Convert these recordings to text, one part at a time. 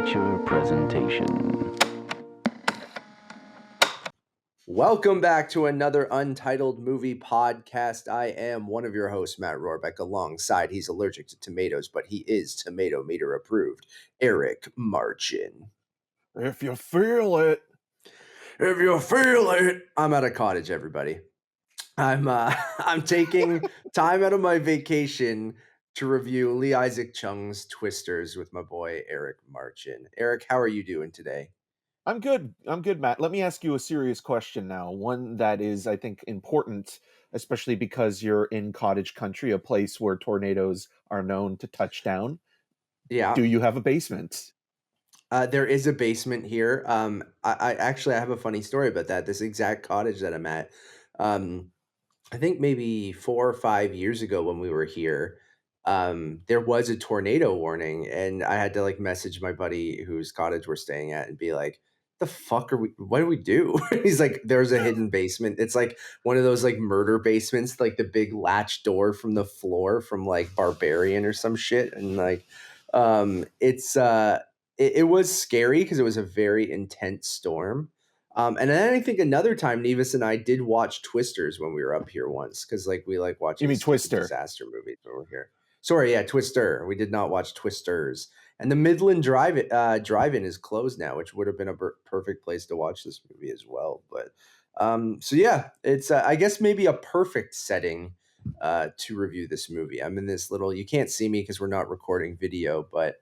feature presentation. Welcome back to another Untitled Movie Podcast. I am one of your hosts, Matt Rohrbeck. Alongside, he's allergic to tomatoes, but he is Tomato Meter approved, Eric Marchin. If you feel it. If you feel it. I'm at a cottage, everybody. I'm taking time out of my vacation to review Lee Isaac Chung's Twisters with my boy, Eric Marchin. Eric, how are you doing today? I'm good, Matt. Let me ask you a serious question now. One that is, I think, important, especially because you're in cottage country, a place where tornadoes are known to touch down. Yeah. Do you have a basement? There is a basement here. I actually have a funny story about that. This exact cottage that I'm at. I think maybe 4 or 5 years ago when we were here, there was a tornado warning, and I had to like message my buddy whose cottage we're staying at and be like, "The fuck are we? What do we do?" He's like, "There's a hidden basement. It's like one of those like murder basements, like the big latch door from the floor from like Barbarian or some shit." And like, it was scary because it was a very intense storm. And then I think another time Nevis and I did watch Twisters when we were up here once because like we like watching You mean Twister? disaster movies when we're here. Sorry, yeah, Twister. We did not watch Twisters. And the Midland Drive-In is closed now, which would have been a perfect place to watch this movie as well. But so yeah, it's I guess maybe a perfect setting to review this movie. I'm in this little. You can't see me because we're not recording video, but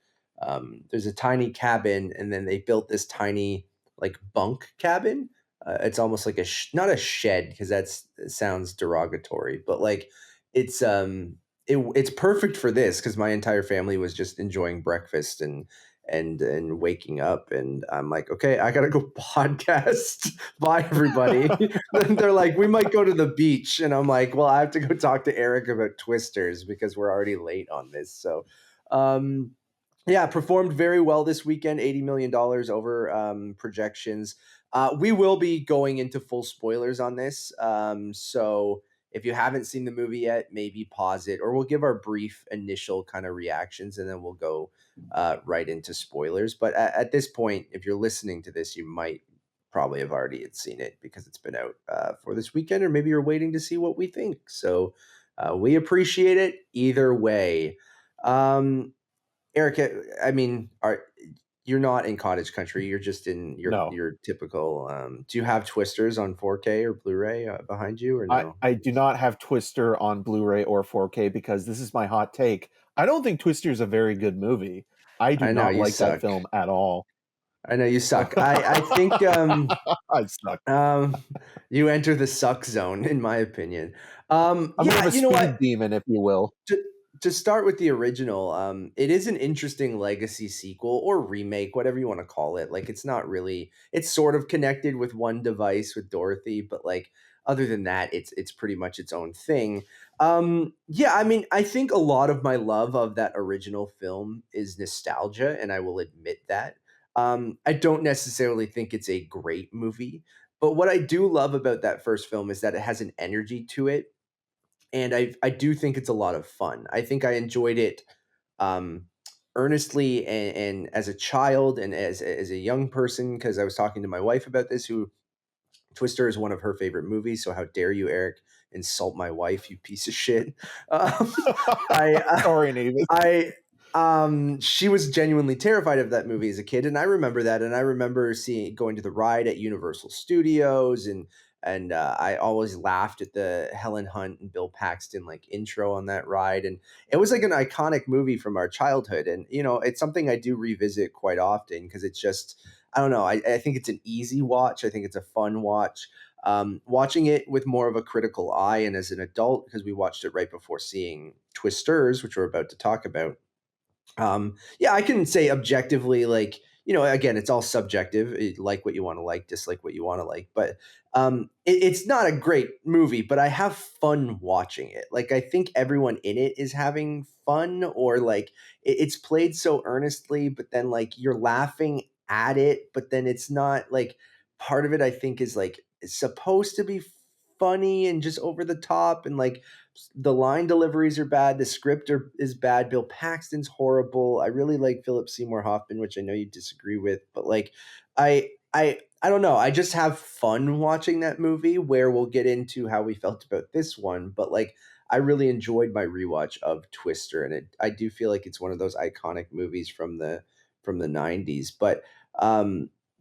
there's a tiny cabin, and then they built this tiny like bunk cabin. It's almost like not a shed because it sounds derogatory, but like it's perfect for this because my entire family was just enjoying breakfast and waking up, and I'm like, okay, I gotta go podcast. Bye, everybody. And they're like, we might go to the beach, and I'm like, well, I have to go talk to Eric about Twisters because we're already late on this. So, yeah, performed very well this weekend, $80 million over projections. We will be going into full spoilers on this. So if you haven't seen the movie yet, maybe pause it, or we'll give our brief initial kind of reactions, and then we'll go right into spoilers. But at this point, if you're listening to this, you might probably have already seen it because it's been out for this weekend, or maybe you're waiting to see what we think. So we appreciate it either way. Eric, I mean, you're not in cottage country. You're just in your typical. Do you have Twisters on 4K or Blu-ray behind you, or no? I do not have Twister on Blu-ray or 4K because this is my hot take. I don't think Twister is a very good movie. I do not like that film at all. I know you suck. I think I suck. You enter the suck zone, in my opinion. I'm a speed demon, if you will. To start with the original, it is an interesting legacy sequel or remake, whatever you want to call it. Like, it's not really, it's sort of connected with one device with Dorothy, but like, other than that, it's pretty much its own thing. Yeah, I mean, I think a lot of my love of that original film is nostalgia, and I will admit that. I don't necessarily think it's a great movie, but what I do love about that first film is that it has an energy to it. And I do think it's a lot of fun. I think I enjoyed it earnestly and as a child and as a young person, because I was talking to my wife about this, who Twister is one of her favorite movies. So how dare you, Eric, insult my wife, you piece of shit. Sorry, Nevis. She was genuinely terrified of that movie as a kid, and I remember that. And I remember going to the ride at Universal Studios, and I always laughed at the Helen Hunt and Bill Paxton like intro on that ride, and it was like an iconic movie from our childhood. And you know, it's something I do revisit quite often because it's just, I don't know, I think it's an easy watch. I think it's a fun watch. Watching it with more of a critical eye and as an adult, because we watched it right before seeing Twisters, which we're about to talk about. Yeah, I can say objectively, like, you know, again, it's all subjective. Like what you want to like, dislike what you want to like. But it's not a great movie, but I have fun watching it. Like, I think everyone in it is having fun, or like it's played so earnestly, but then like you're laughing at it, but then it's not like, part of it I think is like it's supposed to be funny and just over the top, and like the line deliveries are bad, the script is bad, Bill Paxton's horrible. I really like Philip Seymour Hoffman, which I know you disagree with, but like I don't know. I just have fun watching that movie, where we'll get into how we felt about this one, but like I really enjoyed my rewatch of Twister, and I do feel like it's one of those iconic movies from the 90s. But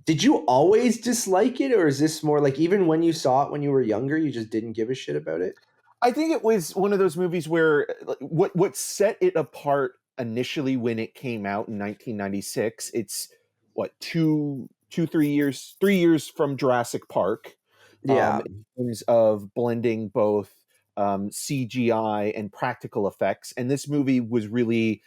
did you always dislike it, or is this more like even when you saw it when you were younger, you just didn't give a shit about it? I think it was one of those movies where what set it apart initially when it came out in 1996. It's what 3 years from Jurassic Park, Yeah. in terms of blending both CGI and practical effects. And this movie was really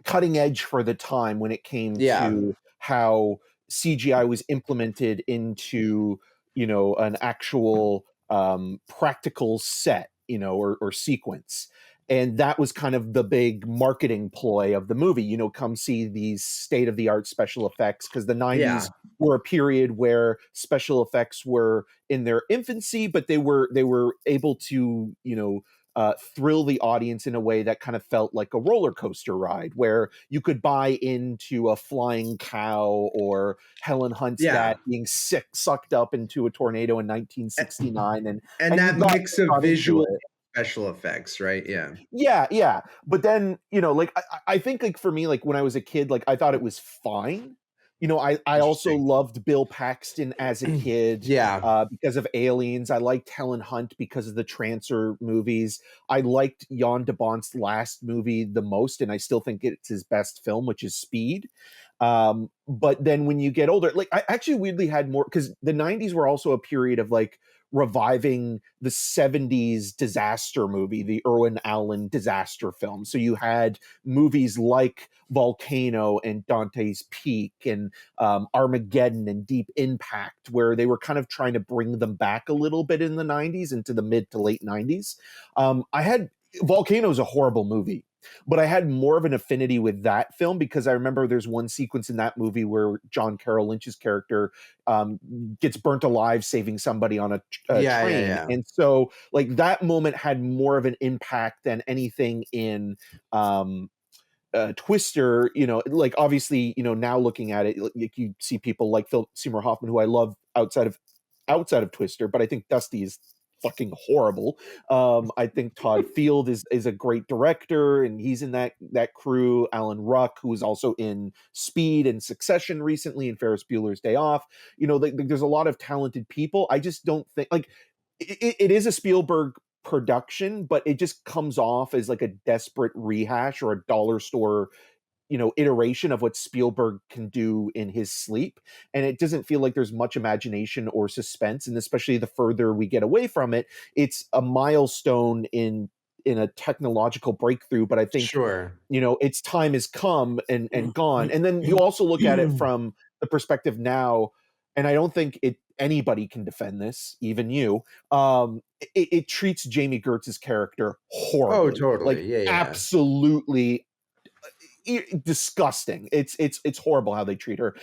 cutting edge for the time when it came Yeah. to how CGI was implemented into, an actual practical set, or sequence. And that was kind of the big marketing ploy of the movie. Come see these state of the art special effects, because the Yeah. 90s were a period where special effects were in their infancy, but they were able to, thrill the audience in a way that kind of felt like a roller coaster ride, where you could buy into a flying cow or Helen Hunt's Yeah. dad being sucked up into a tornado in 1969, and And and you that got, mix of got into visual it. special effects, right? Yeah. Yeah, yeah. But then, like I think, like, for me, like when I was a kid, like I thought it was fine. I also Interesting. loved Bill Paxton as a kid, Yeah. because of Aliens. I liked Helen Hunt because of the Trancer movies. I liked Jan de Bont's last movie the most, and I still think it's his best film, which is Speed. But then when you get older, like I actually weirdly had more, because the 90s were also a period of like reviving the 70s disaster movie, the Irwin Allen disaster film. So you had movies like Volcano and Dante's Peak and Armageddon and Deep Impact, where they were kind of trying to bring them back a little bit in the 90s, into the mid to late 90s. I had Volcano is a horrible movie, but I had more of an affinity with that film because I remember there's one sequence in that movie where John Carroll Lynch's character um, gets burnt alive saving somebody on a Yeah, yeah, train. yeah. And so, like, that moment had more of an impact than anything in um, Twister. Like, obviously, now looking at it, like, you see people like Phil Seymour Hoffman, who I love outside of Twister, but I think Dusty is fucking horrible. I think Todd Field is a great director, and he's in that crew. Alan Ruck, who is also in Speed and Succession recently, and Ferris Bueller's Day Off. There's a lot of talented people. I just don't think, like, it is a Spielberg production, but it just comes off as like a desperate rehash or a dollar store iteration of what Spielberg can do in his sleep. And it doesn't feel like there's much imagination or suspense. And especially the further we get away from it, it's a milestone in a technological breakthrough. But I think, Sure. its time has come and gone. And then you also look at it from the perspective now, and I don't think anybody can defend this, even you. It treats Jamie Gertz's character Oh, horribly, like totally. Yeah, yeah. absolutely disgusting. It's horrible how they treat her.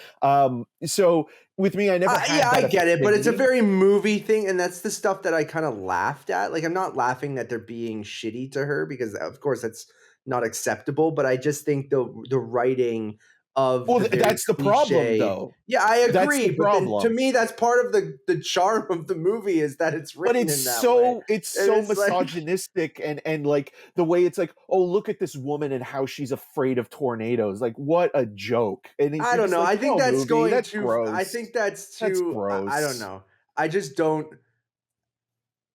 So with me, I never Yeah, had I that get it, but it's a affinity. very movie thing, and that's the stuff that I kind of laughed at. Like, I'm not laughing that they're being shitty to her, because, of course, that's not acceptable. But I just think the writing of Well, the very that's the problem, cliche. though. Yeah, I That's agree. the But then, to problem. me, that's part of the charm of the movie, is that it's But written it's in that way, and so it's like, misogynistic, and like the way it's like, oh, look at this woman and how she's afraid of tornadoes. Like, what a joke. And I you're don't just know. like, I think no, that's movie, going that's too. I gross. think that's That's too. I don't gross. know. I just don't.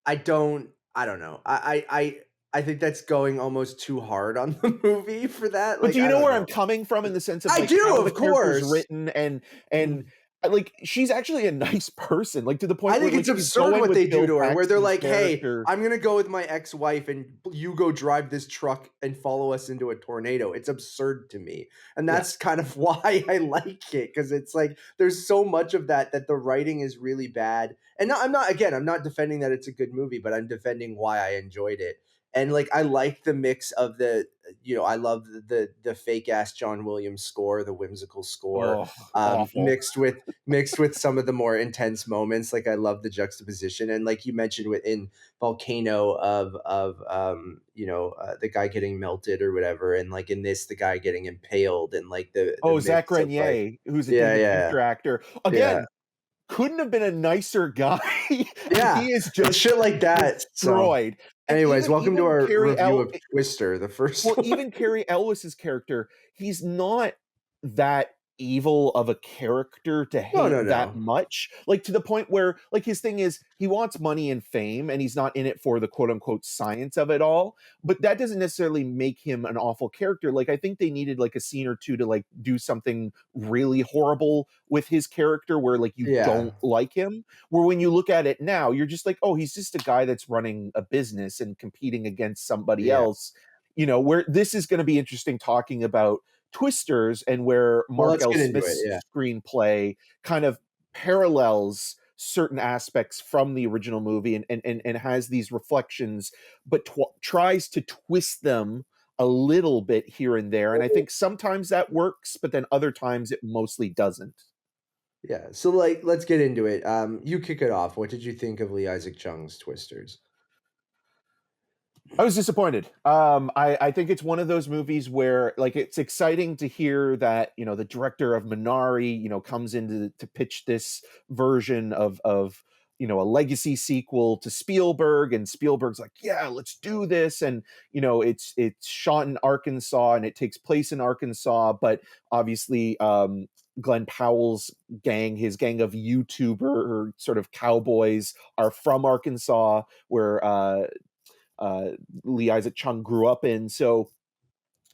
I don't. I don't know. I think that's going almost too hard on the movie for that. But Like, do you I know don't where I'm know. coming from in the sense of I like do, how the of character's course. written, and like she's actually a nice person, like to the I point where think like it's she's absurd going what they with do Bill to her, where they're Paxton's like, "Hey, character. I'm gonna go with my ex-wife, and you go drive this truck and follow us into a tornado." It's absurd to me, and Yeah. that's kind of why I like it, because it's like there's so much of that the writing is really bad. And I'm not defending that it's a good movie, but I'm defending why I enjoyed it. And like I like the mix of I love the fake ass John Williams score, the whimsical score, Oh, awful. mixed with some of the more intense moments. Like I love the juxtaposition, and like you mentioned within Volcano of the guy getting melted or whatever, and like in this the guy getting impaled, and like the Oh, Zach mix of like Grenier, who's a yeah David yeah Fincher actor. yeah Again, couldn't have been a nicer guy, and yeah, he is it's just shit like that. So, destroyed. And anyways, even welcome to even our Carrie review L. of Twister, the first Well, one. even Carrie Elwes's character, he's not that evil of a character to No, hate no, that no. much. Like to the point where like his thing is he wants money and fame and he's not in it for the quote unquote science of it all. But that doesn't necessarily make him an awful character. Like I think they needed like a scene or two to like do something really horrible with his character where like you Yeah, don't like him. Where when you look at it now, you're just like, oh, he's just a guy that's running a business and competing against somebody yeah. else. Where this is going to be interesting talking about Twisters and where Well, Mark let's L. get into it. Smith's Yeah. screenplay kind of parallels certain aspects from the original movie and has these reflections, but tries to twist them a little bit here and there. And I think sometimes that works, but then other times it mostly doesn't. Yeah. So like let's get into it. You kick it off. What did you think of Lee Isaac Chung's Twisters? I was disappointed. I think it's one of those movies where like it's exciting to hear that the director of Minari comes in to pitch this version of a legacy sequel to Spielberg, and Spielberg's like, yeah, let's do this, and it's shot in Arkansas and it takes place in Arkansas, but obviously Glen Powell's his gang of YouTuber or sort of cowboys are from Arkansas, where uh, Lee Isaac Chung grew up in. So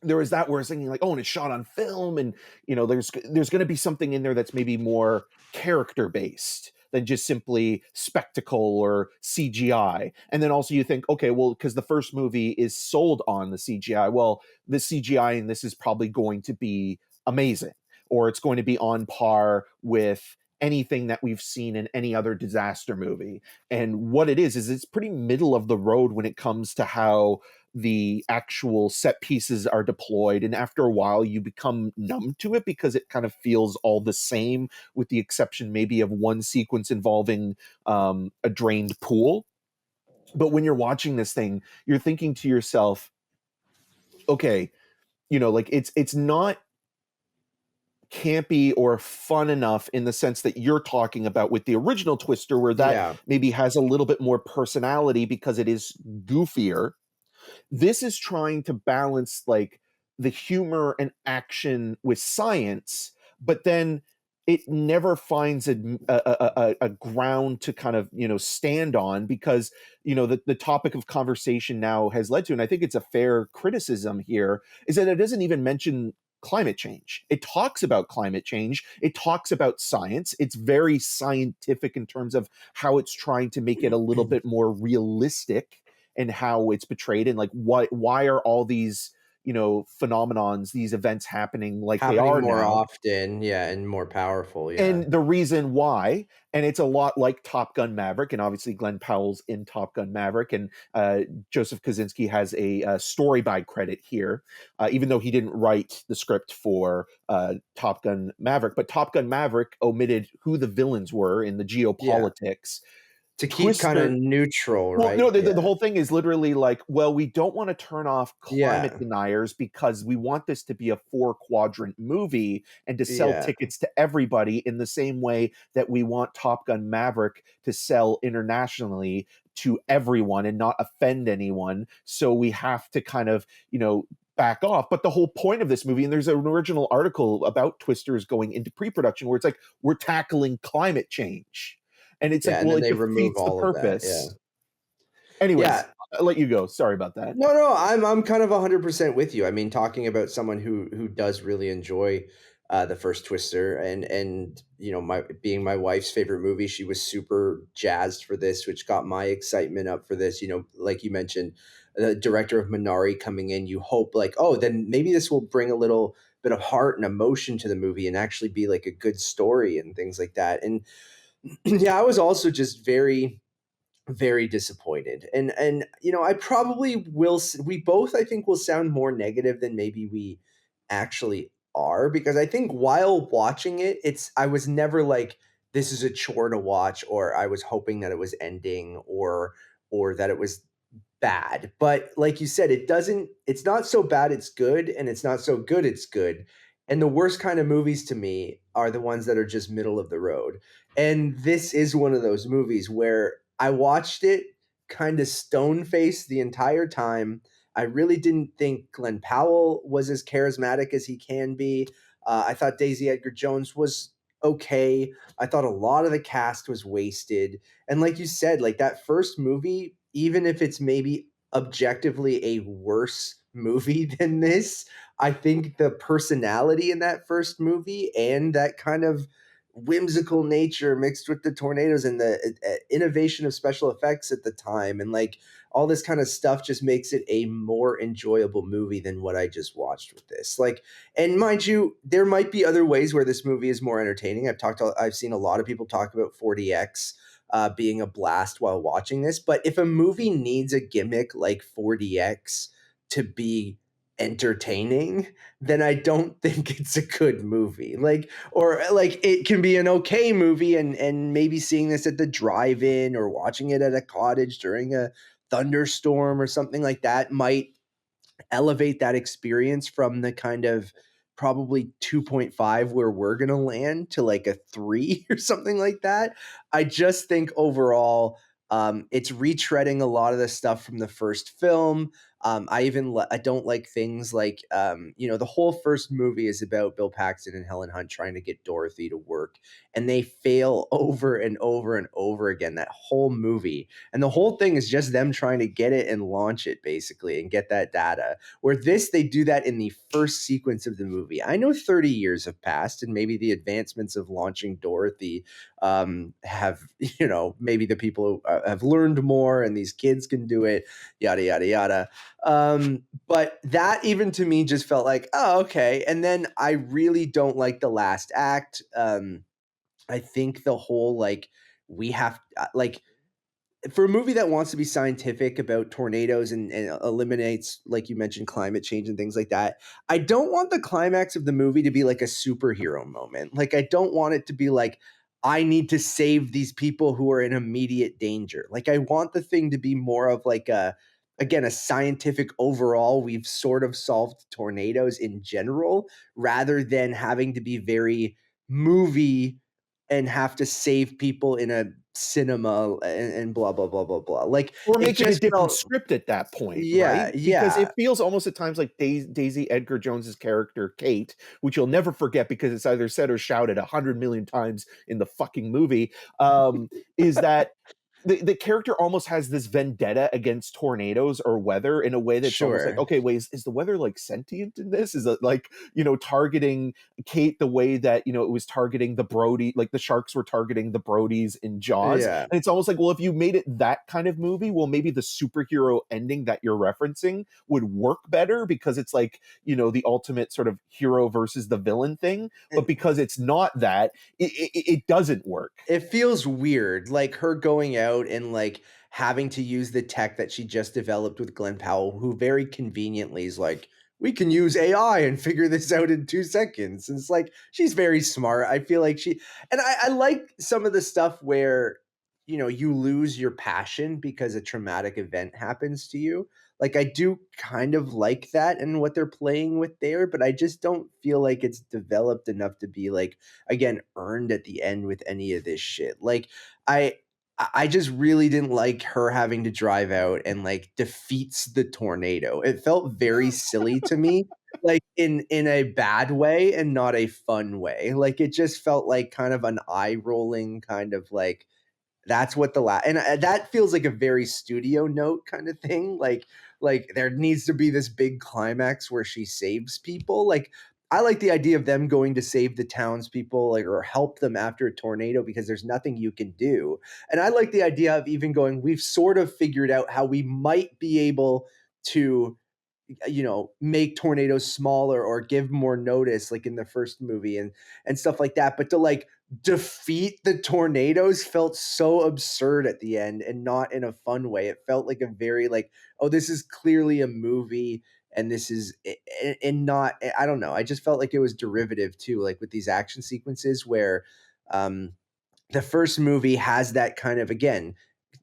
there was that where I was thinking like, oh, and it's shot on film, and there's going to be something in there that's maybe more character based than just simply spectacle or CGI. And then also you think, okay, well, because the first movie is sold on the CGI, well, the CGI in this is probably going to be amazing, or it's going to be on par with anything that we've seen in any other disaster movie. And what it is it's pretty middle of the road when it comes to how the actual set pieces are deployed, and after a while you become numb to it because it kind of feels all the same, with the exception maybe of one sequence involving a drained pool. But when you're watching this thing, you're thinking to yourself, okay, like it's not campy or fun enough in the sense that you're talking about with the original Twister, where that Yeah. maybe has a little bit more personality because it is goofier. This is trying to balance like the humor and action with science, but then it never finds a ground to kind of stand on, because the topic of conversation now has led to, and I think it's a fair criticism here, is that it doesn't even mention climate change. It talks about climate change, it talks about science, it's very scientific in terms of how it's trying to make it a little bit more realistic and how it's portrayed, and like why are all these phenomenons, these events happening like they Happening are more now, often, yeah, and more powerful, yeah. and the reason why. And it's a lot like Top Gun Maverick, and obviously Glen Powell's in Top Gun Maverick, and Joseph Kosinski has a story by credit here, even though he didn't write the script for Top Gun Maverick. But Top Gun Maverick omitted who the villains were in the Yeah. geopolitics. To keep kind of Twister, neutral, well, no, right? the Yeah. whole thing is literally like, well, we don't want to turn off climate Yeah. deniers because we want this to be a 4-quadrant movie and to sell Yeah. tickets to everybody, in the same way that we want Top Gun Maverick to sell internationally to everyone and not offend anyone. So we have to kind of, back off. But the whole point of this movie, and there's an original article about Twisters going into pre-production where it's like, we're tackling climate change. And it's like, Yeah, and well, then it they remove defeats the all of that, yeah. purpose. Anyways, Yeah. I'll let you go. Sorry about that. No, I'm kind of 100% with you. I mean, talking about someone who does really enjoy the first Twister, and my being my wife's favorite movie, she was super jazzed for this, which got my excitement up for this. Like you mentioned, the director of Minari coming in, you hope like, oh, then maybe this will bring a little bit of heart and emotion to the movie and actually be like a good story and things like that. And yeah, I was also just very very disappointed. And you know, I probably will we both I think will sound more negative than maybe we actually are, because I think while watching it, I was never like, this is a chore to watch, or I was hoping that it was ending, or that it was bad. But like you said, it's not so bad it's good, and it's not so good it's good. And the worst kind of movies to me are the ones that are just middle of the road. And this is one of those movies where I watched it kind of stone faced the entire time. I really didn't think Glen Powell was as charismatic as he can be. I thought Daisy Edgar-Jones was okay. I thought a lot of the cast was wasted. And like you said, like that first movie, even if it's maybe objectively a worse movie than this, I think the personality in that first movie and that kind of whimsical nature mixed with the tornadoes and the innovation of special effects at the time, and like all this kind of stuff just makes it a more enjoyable movie than what I just watched with this. Like, and mind you, there might be other ways where this movie is more entertaining. I've seen a lot of people talk about 40X being a blast while watching this. But if a movie needs a gimmick like 40X to be entertaining, then I don't think it's a good movie. Like, or like it can be an okay movie, and maybe seeing this at the drive-in or watching it at a cottage during a thunderstorm or something like that might elevate that experience from the kind of probably 2.5 where we're going to land to like a 3 or something like that. I just think overall it's retreading a lot of the stuff from the first film. I don't like things like you know, the whole first movie is about Bill Paxton and Helen Hunt trying to get Dorothy to work, and they fail over and over and over again that whole movie. And the whole thing is just them trying to get it and launch it basically and get that data. Where this, they do that in the first sequence of the movie. I know 30 years have passed, and maybe the advancements of launching Dorothy have, you know, maybe the people have learned more and these kids can do it, yada, yada, yada. But that even to me just felt like, oh, okay. And then I really don't like the last act. I think the whole like, we have like, for a movie that wants to be scientific about tornadoes and eliminates, like you mentioned, climate change and things like that, I don't want the climax of the movie to be like a superhero moment. Like, I don't want it to be like, I need to save these people who are in immediate danger. Like, I want the thing to be more of like again, a scientific overall, we've sort of solved tornadoes in general, rather than having to be very movie and have to save people in a cinema and blah blah blah blah blah. Like, Or it make it a just different felt, script at that point, yeah, right? Because yeah, it feels almost at times like Daisy Edgar Jones's character Kate, which you'll never forget because it's either said or shouted 100 million times in the fucking movie, is that the character almost has this vendetta against tornadoes or weather in a way that's almost like, sure, okay, wait, is the weather like sentient in this? Is it like, you know, targeting Kate the way that, you know, it was targeting the Brody, like the sharks were targeting the Brodies in Jaws? yeah. And it's almost like, well, if you made it that kind of movie, well, maybe the superhero ending that you're referencing would work better because it's like, you know, the ultimate sort of hero versus the villain thing. But And because it's not that, it doesn't work. it feels weird, like her going out and like having to use the tech that she just developed with Glen Powell, who very conveniently is like, we can use AI and figure this out in 2 seconds. And it's like, she's very smart. I feel like and I like some of the stuff where, you know, you lose your passion because a traumatic event happens to you. Like, I do kind of like that and what they're playing with there, but I just don't feel like it's developed enough to be like, again, earned at the end with any of this shit. Like, I I just really didn't like her having to drive out and like defeats the tornado. It felt very silly to me, like in a bad way and not a fun way. Like, it just felt like kind of an eye rolling kind of like, that's what and that feels like a very studio note kind of thing. Like there needs to be this big climax where she saves people. Like, I like the idea of them going to save the townspeople, like, or help them after a tornado because there's nothing you can do. And I like the idea of even going, we've sort of figured out how we might be able to, you know, make tornadoes smaller or give more notice, like in the first movie and stuff like that. But to like defeat the tornadoes felt so absurd at the end, and not in a fun way. It felt like a very like, oh, this is clearly a movie, and this is and not, I don't know. I just felt like it was derivative too, like with these action sequences where um the first movie has that kind of, again,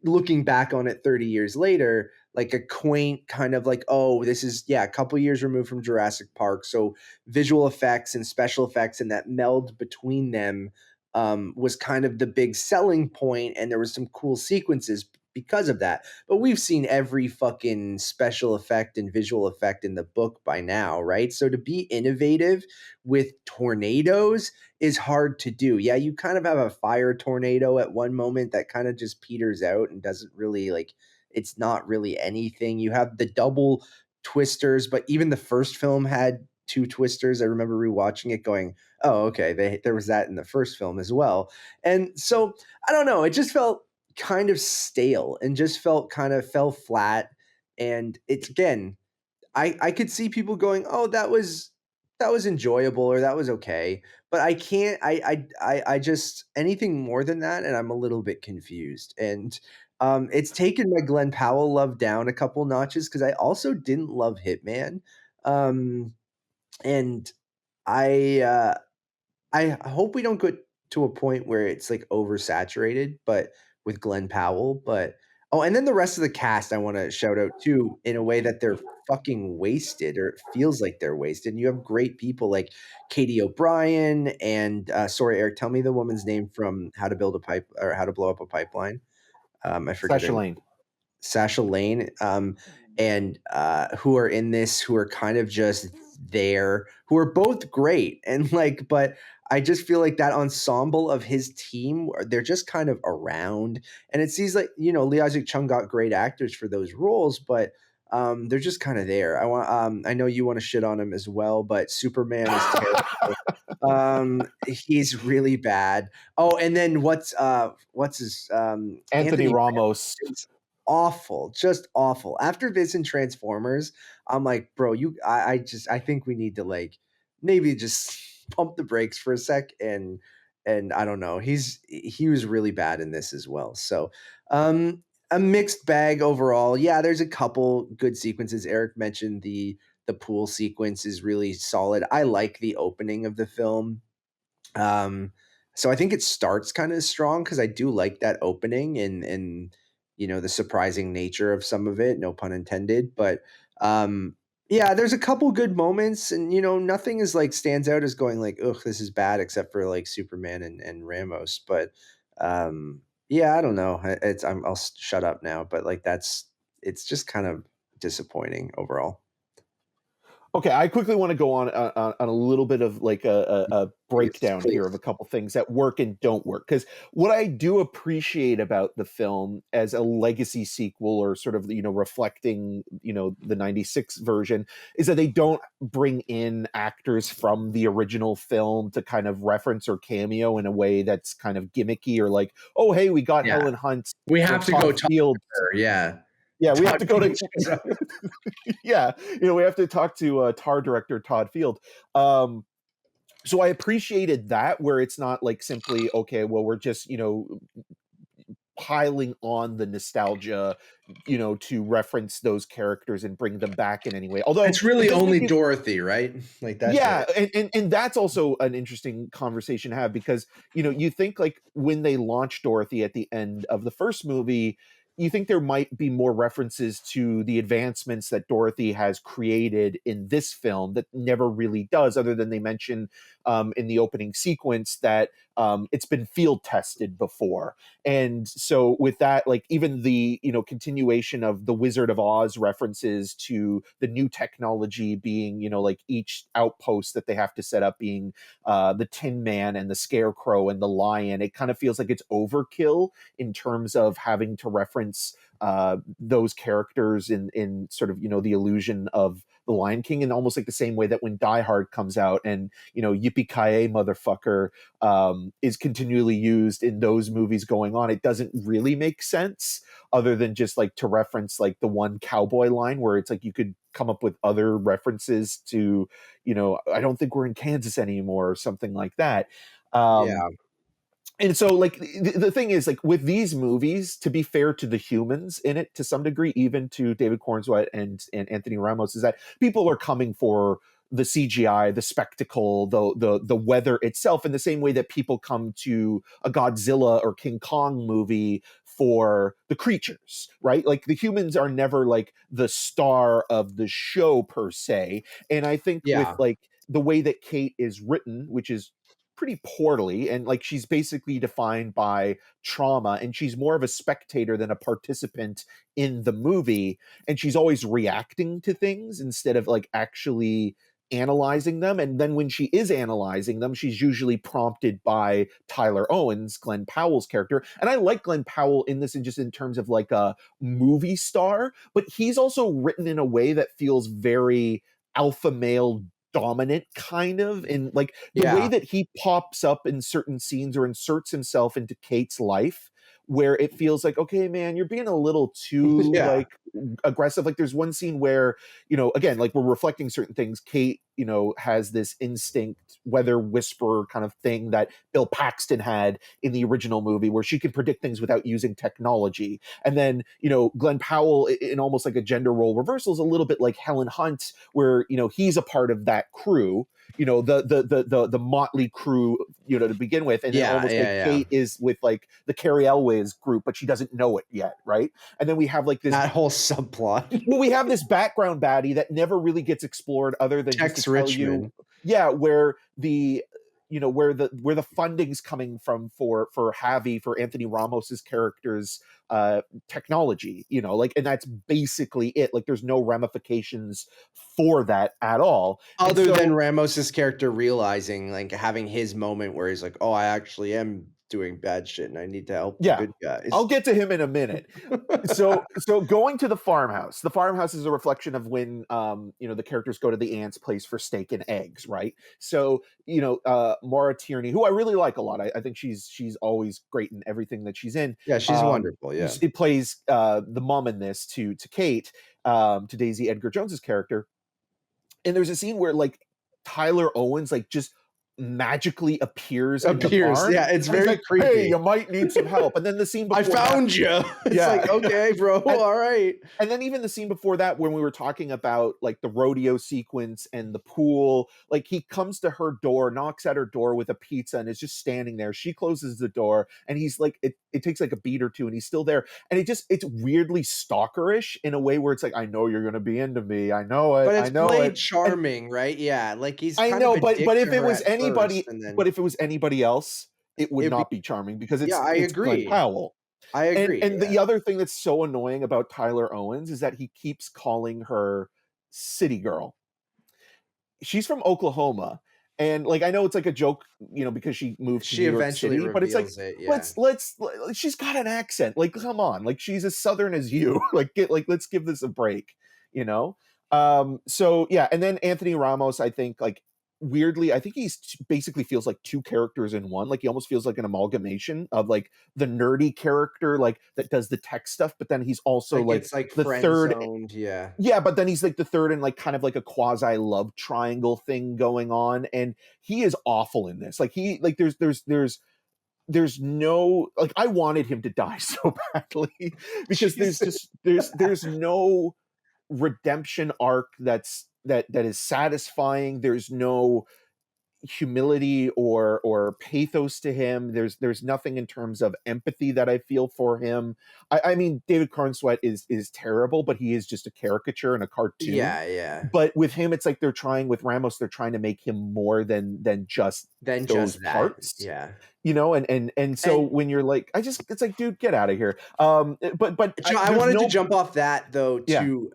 looking back on it 30 years later, like a quaint kind of like, oh, this is, yeah, a couple years removed from Jurassic Park. So visual effects and special effects and that meld between them was kind of the big selling point, and there was some cool sequences because of that. But we've seen every fucking special effect and visual effect in the book by now, right? So to be innovative with tornadoes is hard to do. Yeah, you kind of have a fire tornado at one moment that kind of just peters out and doesn't really like, it's not really anything. You have the double twisters, but even the first film had two twisters. I remember rewatching it going, oh, okay, there was that in the first film as well. And so I don't know, it just felt kind of stale and just felt kind of fell flat. And it's, again, I could see people going, "Oh, that was enjoyable," or "That was okay," but I can't. I just, anything more than that, and I'm a little bit confused. And it's taken my Glen Powell love down a couple notches because I also didn't love Hitman, um, and I I hope we don't get to a point where it's like oversaturated, but with Glen Powell. But oh, and then the rest of the cast I want to shout out too, in a way that they're fucking wasted, or it feels like they're wasted. And you have great people like Katie O'Brien and sorry, Eric, tell me the woman's name from How to Build a Pipe or How to Blow Up a Pipeline. I forget her Sasha name. Lane. Sasha Lane, and who are in this, who are kind of just there, who are both great. And like, but I just feel like that ensemble of his team, they're just kind of around. And it seems like, Lee Isaac Chung got great actors for those roles, but they're just kind of there. I know you want to shit on him as well, but Superman is terrible. He's really bad. Oh, and then what's his Anthony Anthony Ramos. Ramos, awful, just awful. After this and Transformers, I'm like, bro, I think we need to like maybe just pump the brakes for a sec. And I don't know. He was really bad in this as well. So a mixed bag overall. Yeah, there's a couple good sequences. Eric mentioned the pool sequence is really solid. I like the opening of the film. So I think it starts kind of strong because I do like that opening, and the surprising nature of some of it, no pun intended. But yeah, there's a couple good moments, and nothing is like stands out as going like, ugh, this is bad, except for like Superman and Ramos. But yeah, I don't know. I'll shut up now. But like it's just kind of disappointing overall. Okay, I quickly want to go on a little bit of like a breakdown here of a Please. couple things that work and don't work. Because what I do appreciate about the film as a legacy sequel, or sort of reflecting the '96 version, is that they don't bring in actors from the original film to kind of reference or cameo in a way that's kind of gimmicky, or like, oh hey, we got Yeah, Helen Hunt we or have to go Todd talk Field. to her. Yeah. Yeah, we have Todd to go to Field. yeah, we have to talk to TAR director Todd Field. So I appreciated that, where it's not like simply, okay, well, we're just piling on the nostalgia, to reference those characters and bring them back in any way. Although It's it really does make only me, Dorothy, right? Like that's yeah, it. and that's also an interesting conversation to have, because you think like when they launched Dorothy at the end of the first movie, you think there might be more references to the advancements that Dorothy has created in this film that never really does, other than they mention in the opening sequence that it's been field tested before. And so with that, like even the continuation of the Wizard of Oz references to the new technology being like each outpost that they have to set up being the Tin Man and the Scarecrow and the Lion, it kind of feels like it's overkill in terms of having to reference those characters in sort of the illusion of the Lion King, in almost like the same way that when Die Hard comes out and yippee ki motherfucker is continually used in those movies going on, it doesn't really make sense, other than just like to reference like the one cowboy line, where it's like you could come up with other references to I don't think we're in Kansas anymore, or something like that. Yeah. And so like the thing is, like, with these movies, to be fair to the humans in it to some degree, even to David Cornswet and Anthony Ramos, is that people are coming for the CGI, the spectacle, the weather itself, in the same way that people come to a Godzilla or King Kong movie for the creatures, right? Like, the humans are never like the star of the show per se. And I think with Yeah. like the way that Kate is written, which is pretty poorly, and like she's basically defined by trauma, and she's more of a spectator than a participant in the movie, and she's always reacting to things instead of like actually analyzing them. And then when she is analyzing them, she's usually prompted by Tyler Owens, Glen Powell's character. And I like Glen Powell in this, and just in terms of like a movie star, but he's also written in a way that feels very alpha male dominant, kind of, in like the way Yeah. that he pops up in certain scenes or inserts himself into Kate's life, where it feels like, okay, man, you're being a little too Yeah. like aggressive. Like, there's one scene where, again, like, we're reflecting certain things. Kate, has this instinct weather whisperer kind of thing that Bill Paxton had in the original movie, where she could predict things without using technology. And then, Glen Powell, in almost like a gender role reversal, is a little bit like Helen Hunt, where, he's a part of that crew, the motley crew, to begin with. And then Yeah, almost like yeah. Kate is with like the Carrie Elways group, but she doesn't know it yet, right? And then we have like this That whole subplot. well, we have this background baddie that never really gets explored, other than just Tex to tell Richmond. you, yeah, where the where the funding's coming from for Javi, for Anthony Ramos's character's technology, like, and that's basically it. Like, there's no ramifications for that at all, Other than Ramos's character realizing, like, having his moment where he's like, "Oh, I actually am doing bad shit, and I need to help the good guys." I'll get to him in a minute. So going to the farmhouse. The farmhouse is a reflection of when the characters go to the aunt's place for steak and eggs, right? So Maura Tierney, who I really like a lot. I think she's always great in everything that she's in. Yeah, she's wonderful. Yeah, it plays the mom in this to Kate, to Daisy Edgar-Jones's character. And there's a scene where like Tyler Owens like just magically appears in the barn. Yeah, it's very like, creepy. Hey, you might need some help. And then the scene before I found you. It's like, okay, bro, all right. And then even the scene before that, when we were talking about like the rodeo sequence and the pool, like, he comes to her door, knocks at her door with a pizza, and is just standing there. She closes the door, and he's like, it takes like a beat or two, and he's still there. And it's weirdly stalkerish in a way where it's like, I know you're gonna be into me. I know it. But it's I know played it. charming, right? Yeah, like he's. I know, but if it was anybody, then... but if it was anybody else, it would not be charming, because it's I agree. Glen Powell. I agree. And the other thing that's so annoying about Tyler Owens is that he keeps calling her City Girl. She's from Oklahoma. And like, I know it's like a joke, because she moved to New York City, but it's like, let's she's got an accent. Like, come on, like, she's as Southern as you. Let's give this a break, So yeah, and then Anthony Ramos, I think, like, weirdly, I think he's basically feels like two characters in one. Like, he almost feels like an amalgamation of like the nerdy character, like, that does the tech stuff, but then he's also like the third zoned, yeah, but then he's like the third and like kind of like a quasi love triangle thing going on, and he is awful in this. Like, there's no, like, I wanted him to die so badly, because there's no redemption arc that is satisfying. There's no humility or pathos to him. There's nothing in terms of empathy that I feel for him. I mean, David Cornswet is terrible, but he is just a caricature and a cartoon. Yeah. But with him, it's like with Ramos, they're trying to make him more than just those parts. Yeah. And so when you're like, it's like, dude, get out of here. But I wanted to jump off that though, too,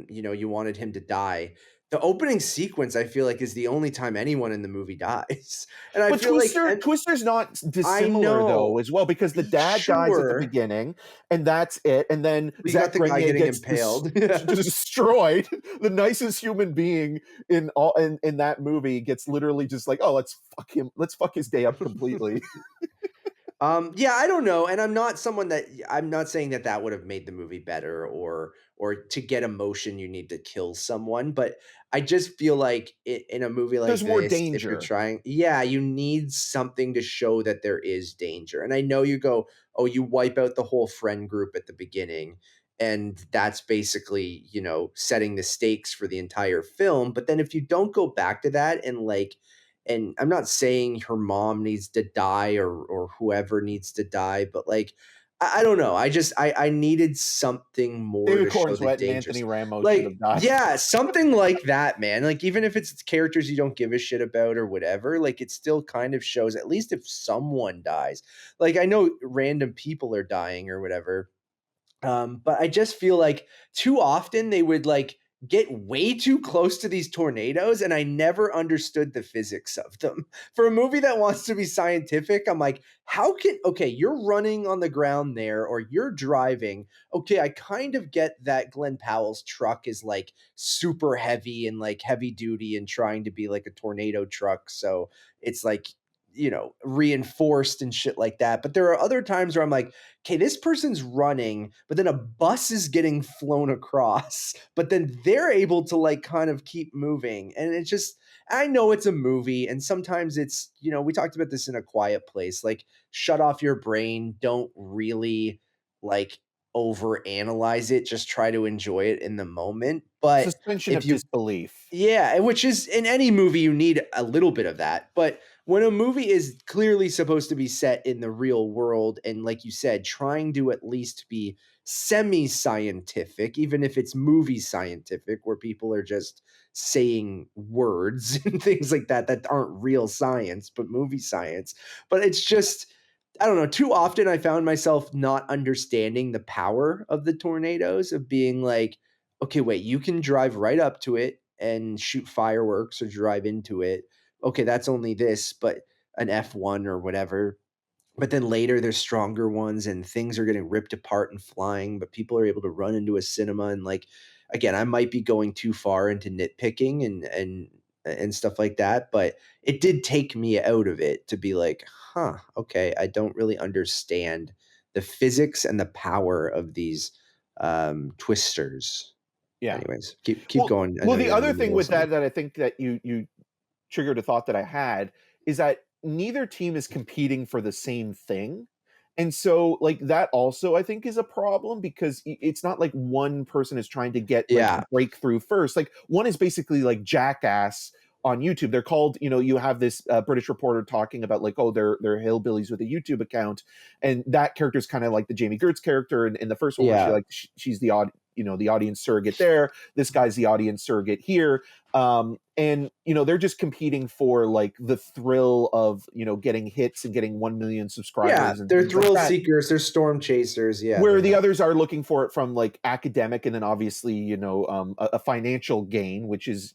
you wanted him to die. The opening sequence, I feel like, is the only time anyone in the movie dies. And I feel Twister's not dissimilar though, as well, because the dad dies at the beginning, and that's it. And then Zach Grenier gets impaled, destroyed. The nicest human being in that movie gets literally just like, oh, let's fuck him, let's fuck his day up completely. Yeah, I don't know, and I'm not saying that that would have made the movie better, or to get emotion you need to kill someone, but I just feel like in a movie like There's more this, if you're danger. trying, yeah, you need something to show that there is danger. And I know you go, oh, you wipe out the whole friend group at the beginning, and that's basically, setting the stakes for the entire film. But then if you don't go back to that and I'm not saying her mom needs to die or whoever needs to die, but like I don't know. I needed something more David to show the Cornsweet and dangers. Anthony Ramos should Like, have died. yeah, something like that, man. Like, even if it's characters you don't give a shit about or whatever, like it still kind of shows, at least if someone dies. Like, I know random people are dying or whatever, but I just feel like too often they would like get way too close to these tornadoes, and I never understood the physics of them. For a movie that wants to be scientific, I'm like, how can okay, you're running on the ground there or you're driving. Okay, I kind of get that Glen Powell's truck is like super heavy and like heavy duty and trying to be like a tornado truck. So it's like, reinforced and shit like that. But there are other times where I'm like, okay, this person's running, but then a bus is getting flown across, but then they're able to like kind of keep moving. And it's just, I know it's a movie, and sometimes it's, we talked about this in A Quiet Place, like shut off your brain, don't really like overanalyze it, just try to enjoy it in the moment. But Suspension if of you disbelief. yeah, which is in any movie you need a little bit of that. But when a movie is clearly supposed to be set in the real world and like you said, trying to at least be semi-scientific, even if it's movie scientific where people are just saying words and things like that aren't real science, but movie science. But it's just I don't know, too often I found myself not understanding the power of the tornadoes, of being like, okay, wait, you can drive right up to it and shoot fireworks or drive into it. Okay, that's only this, but an F1 or whatever. But then later there's stronger ones and things are getting ripped apart and flying, but people are able to run into a cinema. And like again, I might be going too far into nitpicking and stuff like that, but it did take me out of it to be like, huh, okay, I don't really understand the physics and the power of these twisters. Yeah. Anyways, keep going. I Well, know the you're in other the thing middle of with something. that I think that you triggered a thought that I had is that neither team is competing for the same thing. And so like that also I think is a problem because it's not like one person is trying to get like a Yeah. breakthrough first. Like one is basically like Jackass on YouTube. They're called, you have this British reporter talking about like, oh, they're hillbillies with a YouTube account, and that character is kind of like the Jamie Gertz character in the first one where Yeah. she's the the audience surrogate there. This guy's the audience surrogate here. And they're just competing for like the thrill of getting hits and getting 1 million Yeah. subscribers and They're things like thrill that, seekers, they're storm chasers. Yeah, where they're the not. others are looking for it from like academic and then obviously a financial gain, which is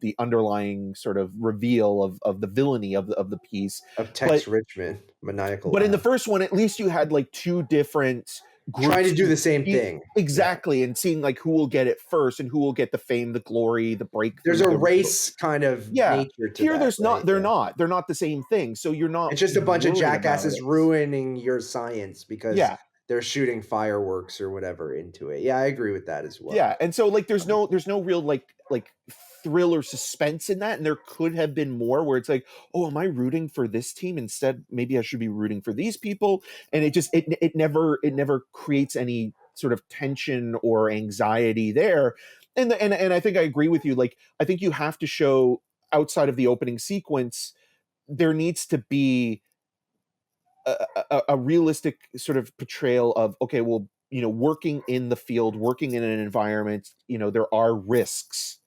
the underlying sort of reveal of the villainy of the piece. Of but Tex Richmond, maniacal but in the laugh. first one, at least you had like two different Trying to groups do the same compete- thing. Yeah. exactly, and seeing like who will get it first and who will get the fame, the glory, the There's breakthrough. a race kind of Yeah. nature to Here, that, there's not. right? They're Yeah. not. They're not the same thing. So you're not It's just a bunch of worried about jackasses it. ruining your science because Yeah. they're shooting fireworks or whatever into it. Yeah, I agree with that as well. Yeah, and so like there's no real like thrill or suspense in that, and there could have been more where it's like, oh, am I rooting for this team instead? Maybe I should be rooting for these people, and it never creates any sort of tension or anxiety there. And I think I agree with you. Like I think you have to show outside of the opening sequence, there needs to be a realistic sort of portrayal of okay, well, working in the field, working in an environment, there are risks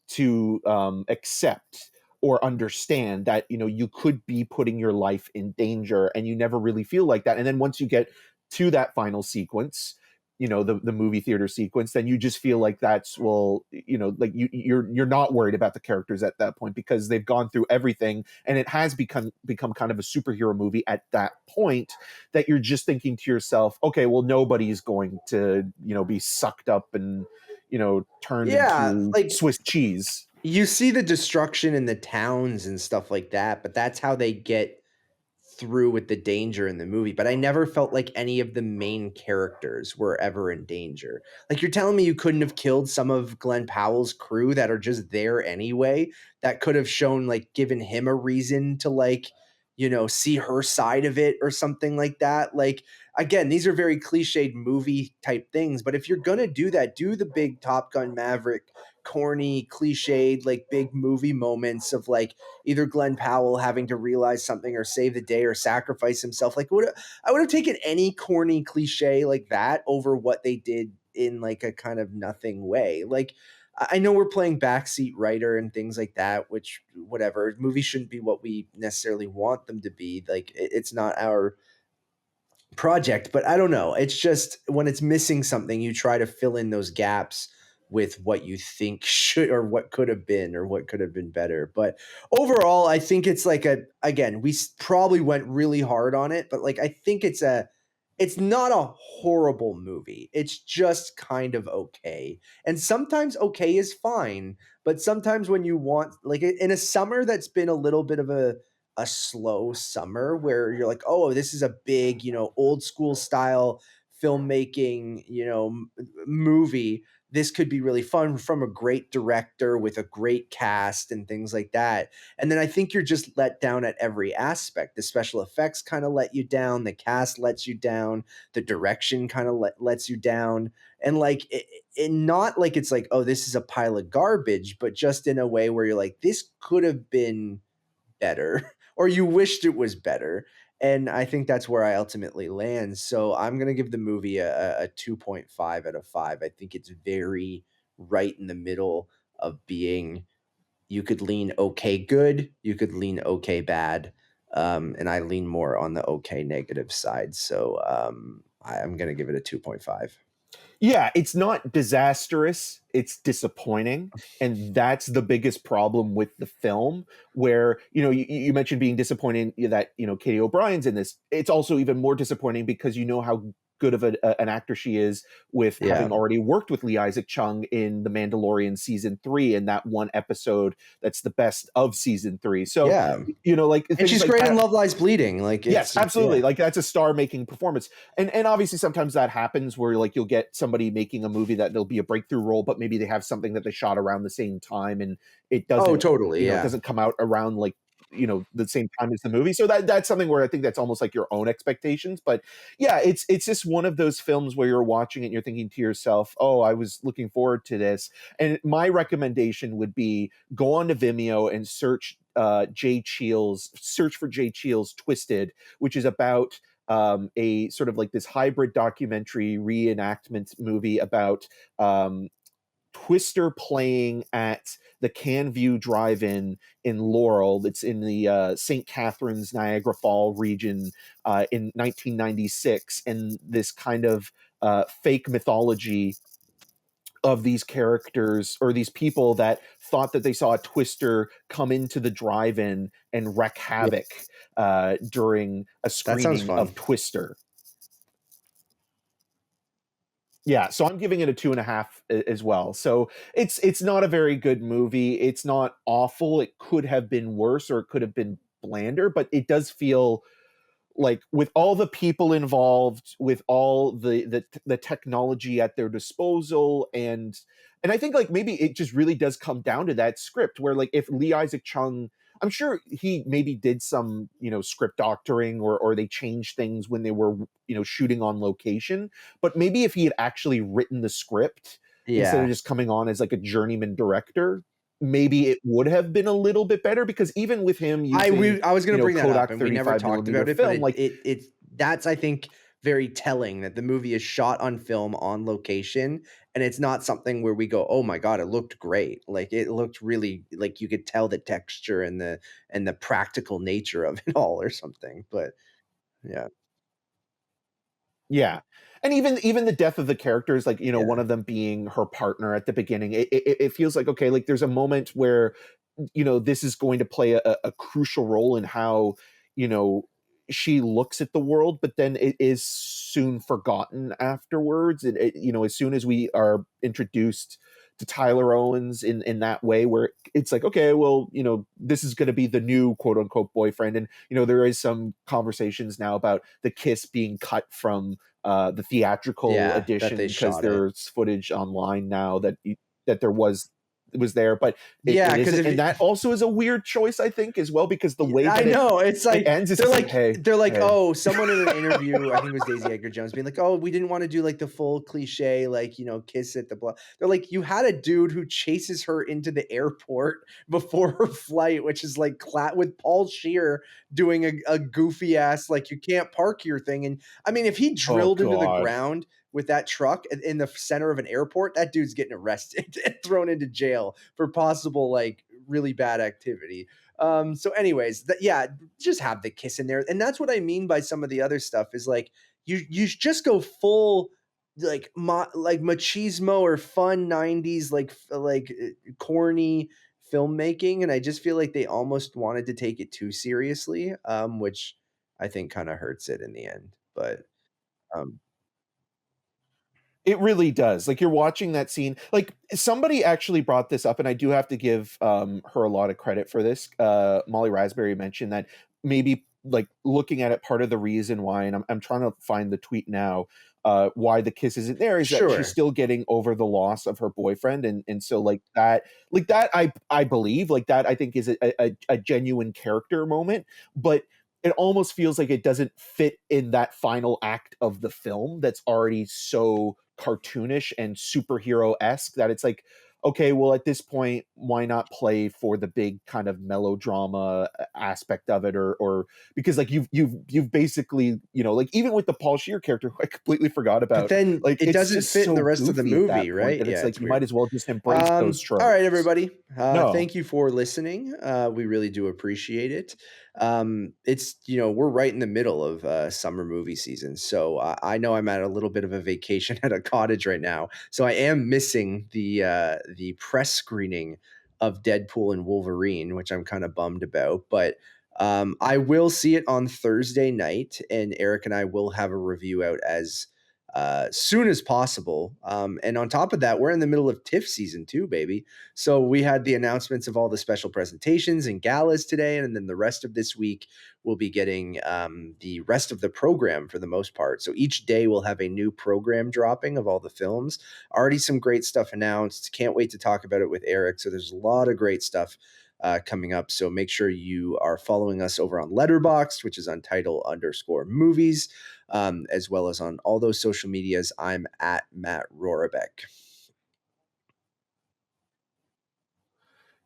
to accept or understand that you could be putting your life in danger, and you never really feel like that. And then once you get to that final sequence, the movie theater sequence, then you just feel like that's like you're not worried about the characters at that point because they've gone through everything, and it has become kind of a superhero movie at that point, that you're just thinking to yourself, okay, well, nobody's going to be sucked up and turned Yeah, into like Swiss cheese. you see the destruction in the towns and stuff like that, but that's how they get through with the danger in the movie, but I never felt like any of the main characters were ever in danger. Like, you're telling me you couldn't have killed some of Glen Powell's crew that are just there anyway, that could have shown, like, given him a reason to, like, see her side of it or something like that. Like, again, these are very cliched movie type things, but if you're gonna do that, do the big Top Gun Maverick, corny, cliched, like, big movie moments of, like, either Glen Powell having to realize something or save the day or sacrifice himself. Like, I would have taken any corny cliche like that over what they did in, like, a kind of nothing way. Like, I know we're playing backseat writer and things like that, which, whatever, movies shouldn't be what we necessarily want them to be. Like, it's not our project, but I don't know. It's just when it's missing something, you try to fill in those gaps with what you think should or what could have been or what could have been better. But overall, I think it's like again, we probably went really hard on it, but like I think it's not a horrible movie. It's just kind of okay. And sometimes okay is fine, but sometimes when you want, like, in a summer that's been a little bit of a slow summer where you're like, oh, this is a big, old school style filmmaking, movie. This could be really fun from a great director with a great cast and things like that. And then I think you're just let down at every aspect. The special effects kind of let you down. The cast lets you down. The direction kind of lets you down. And like, not like it's like, oh, this is a pile of garbage, but just in a way where you're like, this could have been better or you wished it was better. And I think that's where I ultimately land. So I'm going to give the movie a 2.5 out of 5. I think it's very right in the middle of being, you could lean okay good, you could lean okay bad. And I lean more on the okay negative side. So I'm going to give it a 2.5. Yeah, it's not disastrous, it's disappointing. And that's the biggest problem with the film, where, you mentioned being disappointed that, Katie O'Brien's in this. It's also even more disappointing because you know how good of an actor she is with having already worked with Lee Isaac Chung in The Mandalorian season 3, and that one episode that's the best of season 3. So, Yeah. like, And she's like great that, in Love Lies Bleeding. Like, yes, absolutely. Like, that's a star-making performance. And obviously sometimes that happens where, like, you'll get somebody making a movie that they'll be a breakthrough role, but maybe they have something that they shot around the same time and it doesn't, totally. it doesn't come out around, like, the same time as the movie. So that's something where I think that's almost like your own expectations. But yeah, it's just one of those films where you're watching it and you're thinking to yourself, oh, I was looking forward to this. And my recommendation would be go on to Vimeo and search for Jay Cheel's Twisted, which is about a sort of like this hybrid documentary reenactment movie about Twister playing at the Canview Drive-In in Laurel. It's in the St. Catharines, Niagara Fall region in 1996, and this kind of fake mythology of these characters or these people that thought that they saw a Twister come into the drive-in and wreak havoc during a That sounds screening fun. of Twister. Yeah, so I'm giving it a 2.5 as well. So it's not a very good movie. It's not awful. It could have been worse or it could have been blander, but it does feel like, with all the people involved, with all the technology at their disposal, and I think, like, maybe it just really does come down to that script where, like, if Lee Isaac Chung, I'm sure he maybe did some, script doctoring, or they changed things when they were, shooting on location. But maybe if he had actually written the script instead of just coming on as like a journeyman director, maybe it would have been a little bit better. Because even with him using, I was going to bring that Kodak up, and we never 35 talked millimeter about it, film, but like, that's, I think, very telling that the movie is shot on film on location, and it's not something where we go, oh my god, it looked great. Like, it looked really, like, you could tell the texture and the practical nature of it all or something. But yeah, yeah. And even the death of the characters, like, one of them being her partner at the beginning, it feels like, okay, like, there's a moment where, this is going to play a crucial role in how, she looks at the world, but then it is soon forgotten afterwards. And as soon as we are introduced to Tyler Owens in that way, where it's like, okay, well, this is going to be the new quote unquote boyfriend. And, there is some conversations now about the kiss being cut from the theatrical Yeah, that edition, they because shot it. there's footage online now that there was there, but Yeah, it 'cause isn't. if And you that also is a weird choice, I think, as well, because the way I that know, it's like, ends is they're just like hey, they're like, hey. "Oh," someone in an interview, I think it was Daisy Edgar-Jones, being like, "Oh, we didn't wanna do, like, the full cliche, like, kiss at the blah." They're like, "You had a dude who chases her into the airport before her flight," which is, like, with Paul Scheer doing a goofy ass, like, "You can't park your thing," and, I mean, if he Oh drilled into the God. ground with that truck in the center of an airport, that dude's getting arrested and thrown into jail for possible, like, really bad activity. So anyways, yeah, just have the kiss in there. And that's what I mean by some of the other stuff is like you just go full like like machismo or fun 90s corny filmmaking, and I just feel like they almost wanted to take it too seriously, which I think kind of hurts it in the end. But um It really does. Like, you're watching that scene. Like, somebody actually brought this up, and I do have to give her a lot of credit for this. Molly Raspberry mentioned that maybe, like, looking at it, part of the reason why, and I'm trying to find the tweet now, why the kiss isn't there, is that she's sure. still getting over the loss of her boyfriend, and so like that I believe, like, that I think is a genuine character moment, but it almost feels like it doesn't fit in that final act of the film that's already so cartoonish and superhero-esque, that it's like, okay, well, at this point, why not play for the big kind of melodrama aspect of it, or because, like, you've basically, like, even with the Paul Scheer character, who I completely forgot But about, then like, it it's doesn't just fit in the so rest of the goofy at movie, that point right? that it's Yeah, like it's you might weird. as well just embrace those All right, tropes. everybody. No. Thank you for listening. We really do appreciate it. It's we're right in the middle of summer movie season, so I know I'm at a little bit of a vacation at a cottage right now, so I am missing the press screening of Deadpool and Wolverine, which I'm kind of bummed about. But I will see it on Thursday night, and Eric and I will have a review out as soon as possible. And on top of that, we're in the middle of TIFF season too, baby. So we had the announcements of all the special presentations and galas today, and then the rest of this week we'll be getting the rest of the program for the most part. So each day we'll have a new program dropping of all the films. Already some great stuff announced. Can't wait to talk about it with Eric. So there's a lot of great stuff coming up. So make sure you are following us over on Letterboxd, which is Untitled_movies, as well as on all those social medias. I'm at Matt Rorabeck.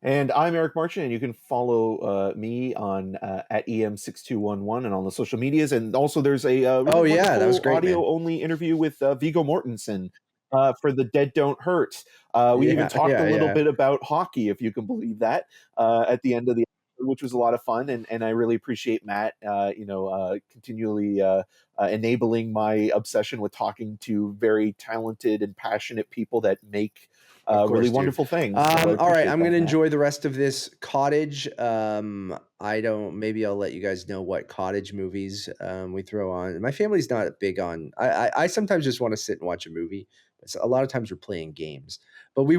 And I'm Eric Marchand, and you can follow me on at EM6211 and on the social medias. And also, there's a really Oh yeah, that was wonderful great, man. audio-only interview with Viggo Mortensen for The Dead Don't Hurt. We even Yeah, talked a yeah, little yeah. bit about hockey, if you can believe that, at the end of the episode, which was a lot of fun. And I really appreciate Matt, continually enabling my obsession with talking to very talented and passionate people that make Of course, really dude. wonderful things. So I All right, appreciate I'm that, gonna Matt. enjoy the rest of this cottage. I don't. Maybe I'll let you guys know what cottage movies we throw on. My family's not big on. I sometimes just want to sit and watch a movie. But a lot of times we're playing games. But we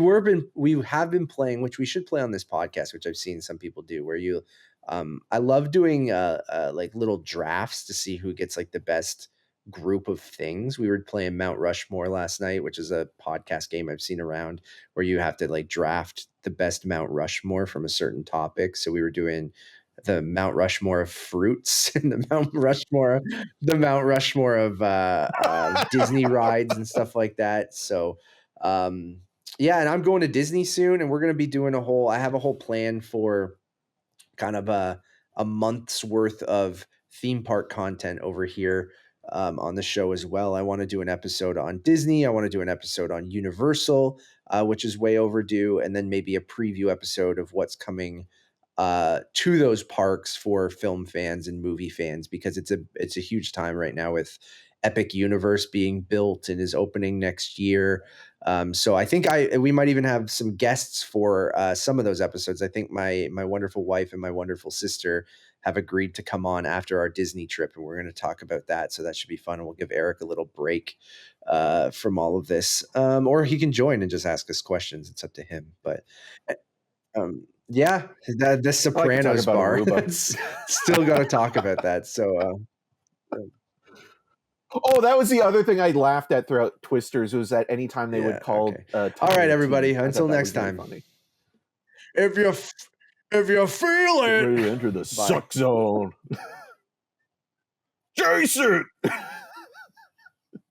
have been playing, which we should play on this podcast, which I've seen some people do. Where you, I love doing like little drafts to see who gets like the best group of things. We were playing Mount Rushmore last night, which is a podcast game I've seen around, where you have to like draft the best Mount Rushmore from a certain topic. So we were doing the Mount Rushmore of fruits and the Mount Rushmore of Disney rides and stuff like that. So yeah, and I'm going to Disney soon, and we're going to be doing I have a whole plan for kind of a month's worth of theme park content over here on the show as well. I want to do an episode on Disney. I want to do an episode on Universal, which is way overdue, and then maybe a preview episode of what's coming to those parks for film fans and movie fans, because it's a huge time right now with epic universe being built and is opening next year. So I think we might even have some guests for some of those episodes. I think my wonderful wife and my wonderful sister have agreed to come on after our Disney trip, and we're going to talk about that. So that should be fun, and we'll give Eric a little break from all of this, or he can join and just ask us questions. It's up to him. But yeah, the Sopranos about bar. Aruba. Still got to talk about that. So. Oh, that was the other thing I laughed at throughout Twisters, was that anytime they would call. Okay. All right, everybody. Until next time. Funny. If you feel it, ready to enter the suck zone. Jason!